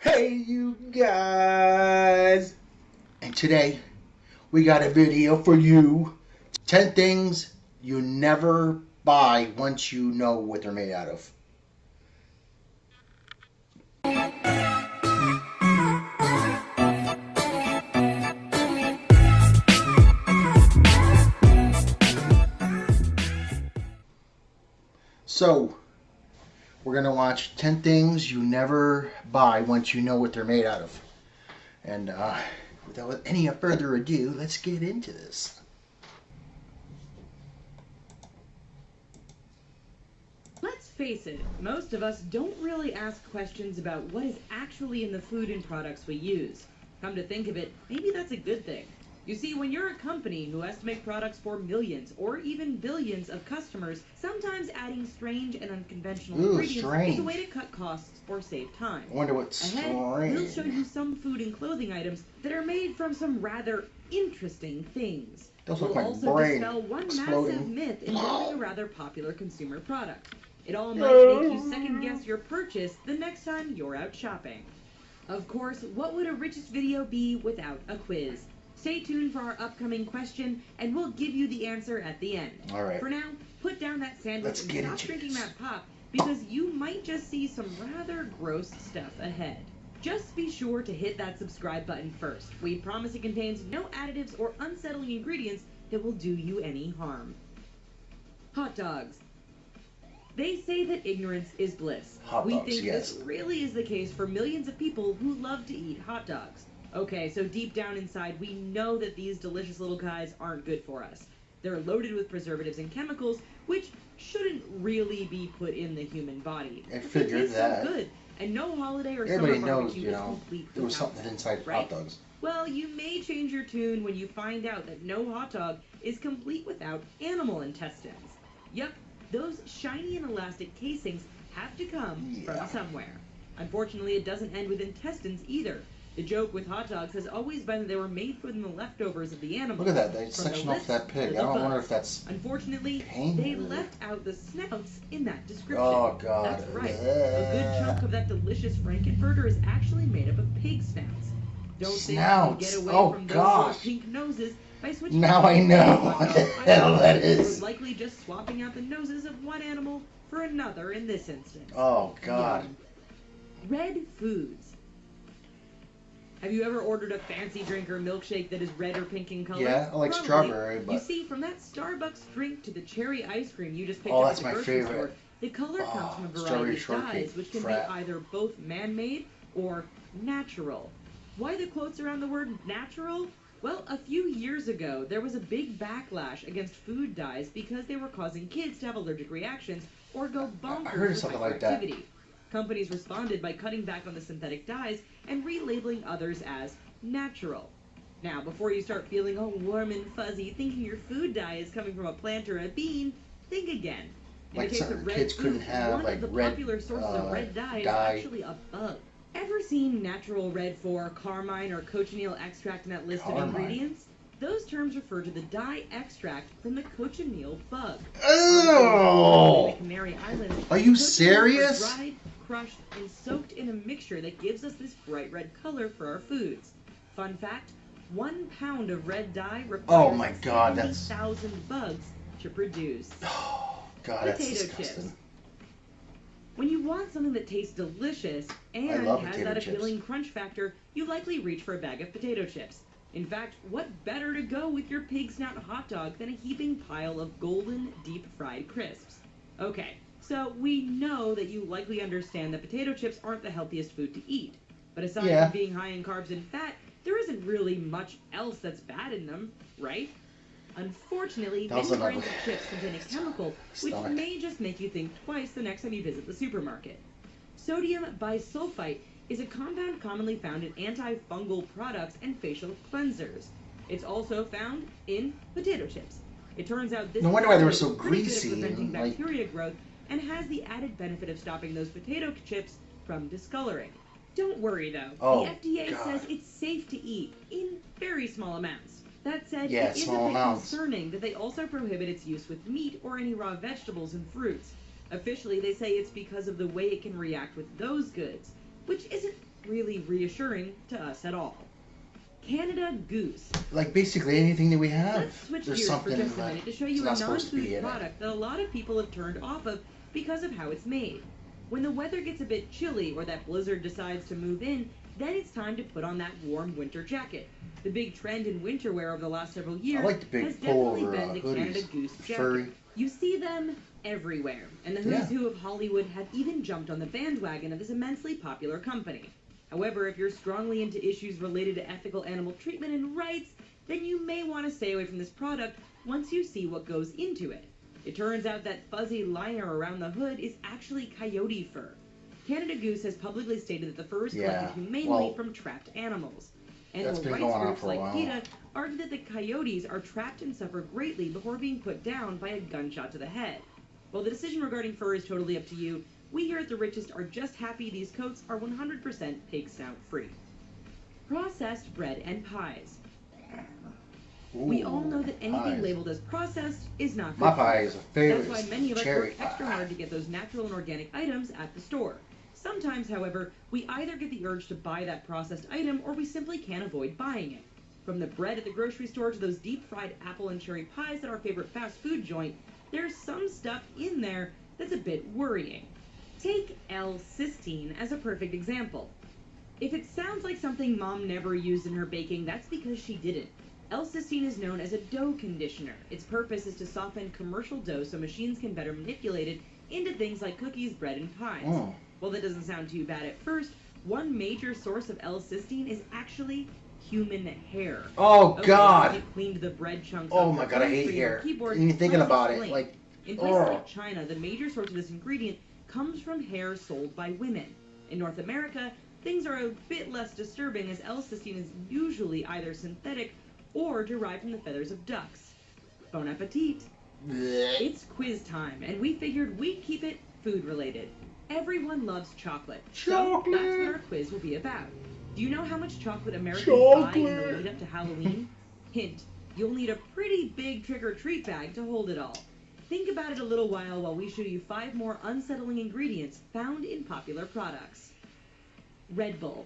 Hey you guys! And today we got a video for you. 10 things you never buy once you know what they're made out of. So, we're going to watch 10 things you never buy once you know what they're made out of. And without any further ado, let's get into this. Let's face it, most of us don't really ask questions about what is actually in the food and products we use. Come to think of it, maybe that's a good thing. You see, when you're a company who has to make products for millions or even billions of customers, sometimes adding strange and unconventional ingredients is a way to cut costs or save time. I wonder what's strange. We'll show you some food and clothing items that are made from some rather interesting things. We'll also dispel one massive myth involving a rather popular consumer product. It all might make you second-guess your purchase the next time you're out shopping. Of course, what would a richest video be without a quiz? Stay tuned for our upcoming question, and we'll give you the answer at the end. All right. For now, put down that sandwich and stop drinking that pop, because you might just see some rather gross stuff ahead. Just be sure to hit that subscribe button first. We promise it contains no additives or unsettling ingredients that will do you any harm. Hot dogs. They say that ignorance is bliss. We think this really is the case for millions of people who love to eat hot dogs. Okay, so deep down inside, we know that these delicious little guys aren't good for us. They're loaded with preservatives and chemicals, which shouldn't really be put in the human body. I figured that. So good, and no holiday or summer barbecue is complete there was something inside hot dogs. Well, you may change your tune when you find out that no hot dog is complete without animal intestines. Yup. Those shiny and elastic casings have to come from somewhere. Unfortunately, it doesn't end with intestines either. The joke with hot dogs has always been that they were made from the leftovers of the animal. Look at that, they sectioned off that pig. I don't wonder if that's Unfortunately, they left out the snouts in that description. Oh, God. That's right. A good chunk of that delicious Frankenfurter is actually made up of pig snouts. Don't think you can get away from those pink noses by switching. Now I know what the hell that is. We're likely just swapping out the noses of one animal for another in this instance. Oh, God. Red foods. Have you ever ordered a fancy drink or milkshake that is red or pink in color? Yeah, I like strawberry, but... You see, from that Starbucks drink to the cherry ice cream you just picked up at the grocery store, the color comes from a variety of dyes, which can be either both man-made or natural. Why the quotes around the word natural? Well, a few years ago, there was a big backlash against food dyes because they were causing kids to have allergic reactions or go bonkers with hyperactivity. Companies responded by cutting back on the synthetic dyes and relabeling others as natural. Now, before you start feeling all warm and fuzzy thinking your food dye is coming from a plant or a bean, think again. In the case of red foods, one of the popular sources of red dye is actually a bug. Ever seen natural red for carmine or cochineal extract in that list of ingredients? Those terms refer to the dye extract from the cochineal bug. Oh! The Canary Islands, are you serious? Dried, crushed, and soaked in a mixture that gives us this bright red color for our foods. Fun fact, 1 pound of red dye requires 70,000 bugs to produce. Oh, God, that's disgusting. Chips. When you want something that tastes delicious and has that appealing crunch factor, you likely reach for a bag of potato chips. In fact, what better to go with your pig snout hot dog than a heaping pile of golden, deep-fried crisps? Okay, so we know that you likely understand that potato chips aren't the healthiest food to eat. But aside from being high in carbs and fat, there isn't really much else that's bad in them, right? Unfortunately, many brands of chips contain a chemical which may just make you think twice the next time you visit the supermarket. Sodium bisulfite is a compound commonly found in antifungal products and facial cleansers. It's also found in potato chips. It turns out this no wonder why they were so greasy and preventing bacteria growth and has the added benefit of stopping those potato chips from discoloring. Don't worry though, the FDA says it's safe to eat in very small amounts. That said, it is a bit concerning that they also prohibit its use with meat or any raw vegetables and fruits. Officially, they say it's because of the way it can react with those goods, which isn't really reassuring to us at all. Canada Goose. Like basically anything that we have. Let's switch There's gears for something just a minute to show you a non-food product that a lot of people have turned off of because of how it's made. When the weather gets a bit chilly or that blizzard decides to move in, then it's time to put on that warm winter jacket. The big trend in winter wear over the last several years has definitely been the Canada Goose jacket. You see them everywhere, and the who's who of Hollywood have even jumped on the bandwagon of this immensely popular company. However, if you're strongly into issues related to ethical animal treatment and rights, then you may want to stay away from this product once you see what goes into it. It turns out that fuzzy liner around the hood is actually coyote fur. Canada Goose has publicly stated that the fur is collected humanely from trapped animals. Animal rights groups like PETA argue that the coyotes are trapped and suffer greatly before being put down by a gunshot to the head. While the decision regarding fur is totally up to you, we here at The Richest are just happy these coats are 100% pig snout free. Processed bread and pies. We all know that anything labeled as processed is not good. My pie is a favorite. That's why many of us work extra hard to get those natural and organic items at the store. Sometimes, however, we either get the urge to buy that processed item or we simply can't avoid buying it. From the bread at the grocery store to those deep-fried apple and cherry pies at our favorite fast food joint, there's some stuff in there that's a bit worrying. Take L-cysteine as a perfect example. If it sounds like something Mom never used in her baking, that's because she didn't. L-cysteine is known as a dough conditioner. Its purpose is to soften commercial dough so machines can better manipulate it into things like cookies, bread, and pies. Well, that doesn't sound too bad at first. One major source of L-cysteine is actually human hair. Oh, God. It cleaned the bread chunks oh, my God, I hate hair. Even thinking about it. Like, in places like China, the major source of this ingredient comes from hair sold by women. In North America, things are a bit less disturbing as L-cysteine is usually either synthetic or derived from the feathers of ducks. Bon appetit! It's quiz time, and we figured we'd keep it food-related. Everyone loves chocolate, so that's what our quiz will be about. Do you know how much chocolate Americans buy in the lead-up to Halloween? Hint, you'll need a pretty big trick-or-treat bag to hold it all. Think about it a little while we show you 5 more unsettling ingredients found in popular products. Red Bull.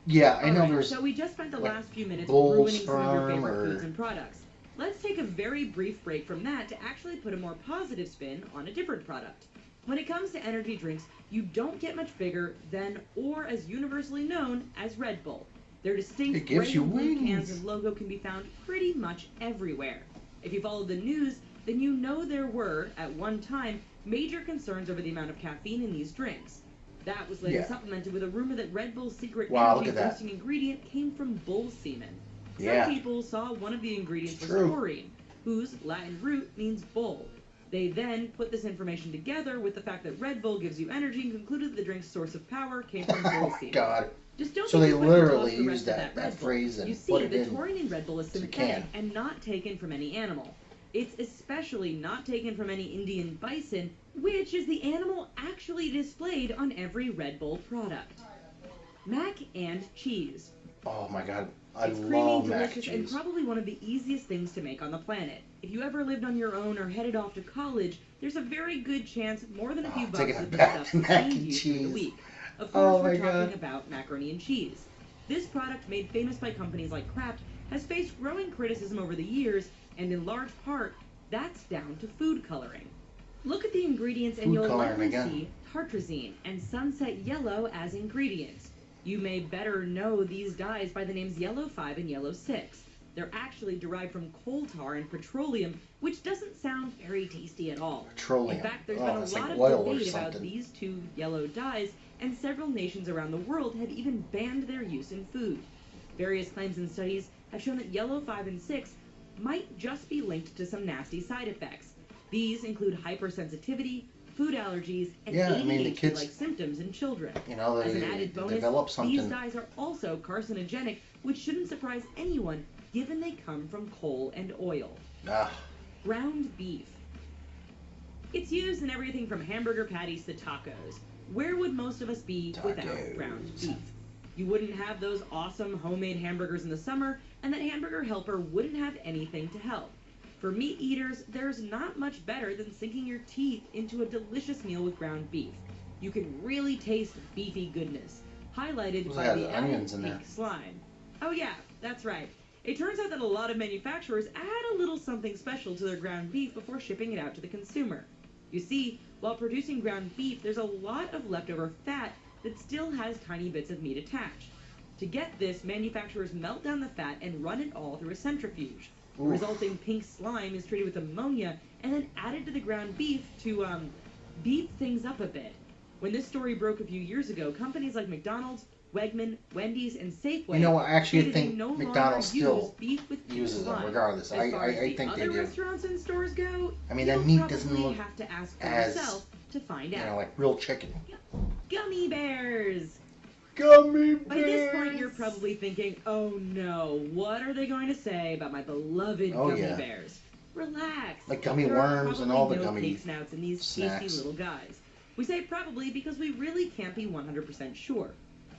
Yeah, I know there's... So we just spent the last few minutes ruining some of your favorite foods and products. Let's take a very brief break from that to actually put a more positive spin on a different product. When it comes to energy drinks, you don't get much bigger than or as universally known as Red Bull. Their distinct gray and blue cans and logo can be found pretty much everywhere. If you followed the news, then you know there were, at one time, major concerns over the amount of caffeine in these drinks. That was later supplemented with a rumor that Red Bull's secret energy-boosting ingredient came from bull semen. Some people saw one of the ingredients was taurine, whose Latin root means bull. They then put this information together with the fact that Red Bull gives you energy and concluded that the drink's source of power came from bull semen. God. Just don't so they literally used that phrase and you put see, it the taurine in Red Bull is synthetic and not taken from any animal. It's especially not taken from any Indian bison, which is the animal actually displayed on every Red Bull product. Mac and cheese. Oh my God, it's love creamy, mac delicious, and and probably one of the easiest things to make on the planet. If you ever lived on your own or headed off to college, there's a very good chance more than a few boxes of this stuff sustained you through the week. Of course, we're talking about macaroni and cheese. This product, made famous by companies like Kraft, has faced growing criticism over the years, and in large part, that's down to food coloring. Look at the ingredients and you'll likely see tartrazine and sunset yellow as ingredients. You may better know these dyes by the names Yellow 5 and Yellow 6. They're actually derived from coal tar and petroleum, which doesn't sound very tasty at all. Petroleum. In fact, there's been a lot of debate about these two yellow dyes, and several nations around the world have even banned their use in food. Various claims and studies have shown that Yellow 5 and 6 might just be linked to some nasty side effects. These include hypersensitivity, food allergies, and ADHD-like symptoms in children. You know, as an added bonus, these dyes are also carcinogenic, which shouldn't surprise anyone given they come from coal and oil. Ground beef. It's used in everything from hamburger patties to tacos. Where would most of us be without ground beef? You wouldn't have those awesome homemade hamburgers in the summer, and that hamburger helper wouldn't have anything to help. For meat eaters, there's not much better than sinking your teeth into a delicious meal with ground beef. You can really taste beefy goodness. highlighted by the added pink slime. Oh yeah, that's right. It turns out that a lot of manufacturers add a little something special to their ground beef before shipping it out to the consumer. You see, while producing ground beef, there's a lot of leftover fat that still has tiny bits of meat attached. To get this, manufacturers melt down the fat and run it all through a centrifuge. The resulting pink slime is treated with ammonia and then added to the ground beef to, beef things up a bit. When this story broke a few years ago, companies like McDonald's, Wegman, Wendy's, and Safeway. You know, I actually think McDonald's still uses them regardless. I think they do. As restaurants and stores go, I mean, the meat doesn't look have to ask for yourself to find out. You know, like real chicken. Gummy Bears. Gummy Bears. By this point, you're probably thinking, oh no, what are they going to say about my beloved Gummy Bears? Relax. Like gummy worms and all the gummy snouts and these tasty little guys. We say probably because we really can't be 100% sure.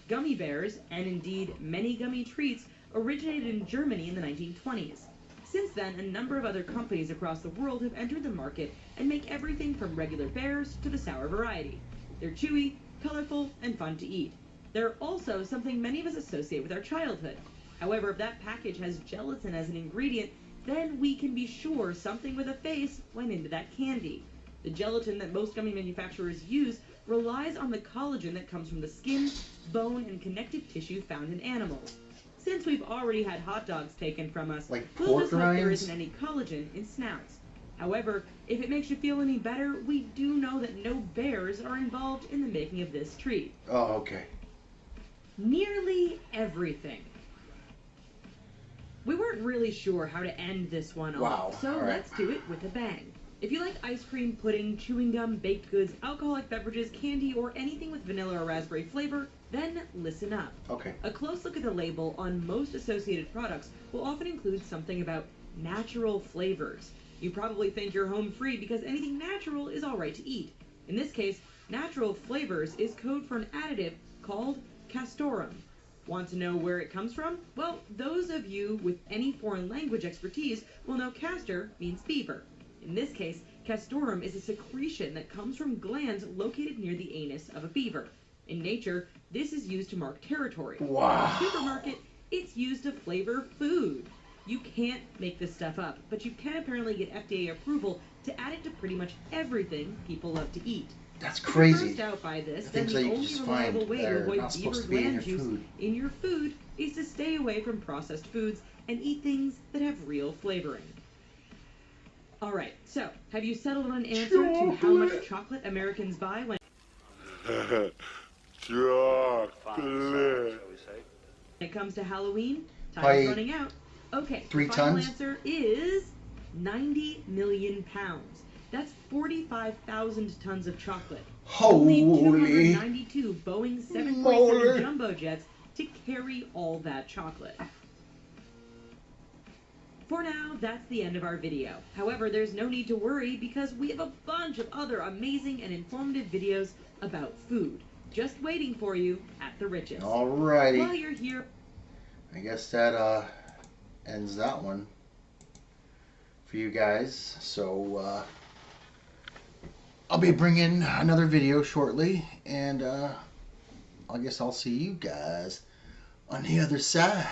Gummy bears, and indeed many gummy treats, originated in Germany in the 1920s. Since then, a number of other companies across the world have entered the market and make everything from regular bears to the sour variety. They're chewy, colorful, and fun to eat. They're also something many of us associate with our childhood. However, if that package has gelatin as an ingredient, then we can be sure something with a face went into that candy. The gelatin that most gummy manufacturers use relies on the collagen that comes from the skin, bone, and connective tissue found in animals. Since we've already had hot dogs taken from us, we'll just hope there isn't any collagen in snouts. However, if it makes you feel any better, we do know that no bears are involved in the making of this treat. Oh, okay. Nearly everything. We weren't really sure how to end this one off, so let's do it with a bang. If you like ice cream, pudding, chewing gum, baked goods, alcoholic beverages, candy, or anything with vanilla or raspberry flavor, then listen up. Okay. A close look at the label on most associated products will often include something about natural flavors. You probably think you're home free because anything natural is alright to eat. In this case, natural flavors is code for an additive called castoreum. Want to know where it comes from? Well, those of you with any foreign language expertise will know castor means beaver. In this case, castoreum is a secretion that comes from glands located near the anus of a beaver. In nature, this is used to mark territory. Wow. In the supermarket, it's used to flavor food. You can't make this stuff up, but you can apparently get FDA approval to add it to pretty much everything people love to eat. That's crazy. If you're grossed out by this, then the only reliable way to avoid beaver gland juice in your food is to stay away from processed foods and eat things that have real flavoring. Alright, so, have you settled on an answer to how much chocolate Americans buy when it comes to Halloween? Time's running out. Okay, the final answer is 90 million pounds. That's 45,000 tons of chocolate. Holy! Only 292 Boeing 747 jumbo jets to carry all that chocolate. For now, that's the end of our video. However, there's no need to worry because we have a bunch of other amazing and informative videos about food just waiting for you at the Riches. Alrighty. While you're here, I guess that ends that one for you guys. So I'll be bringing another video shortly, and I guess I'll see you guys on the other side.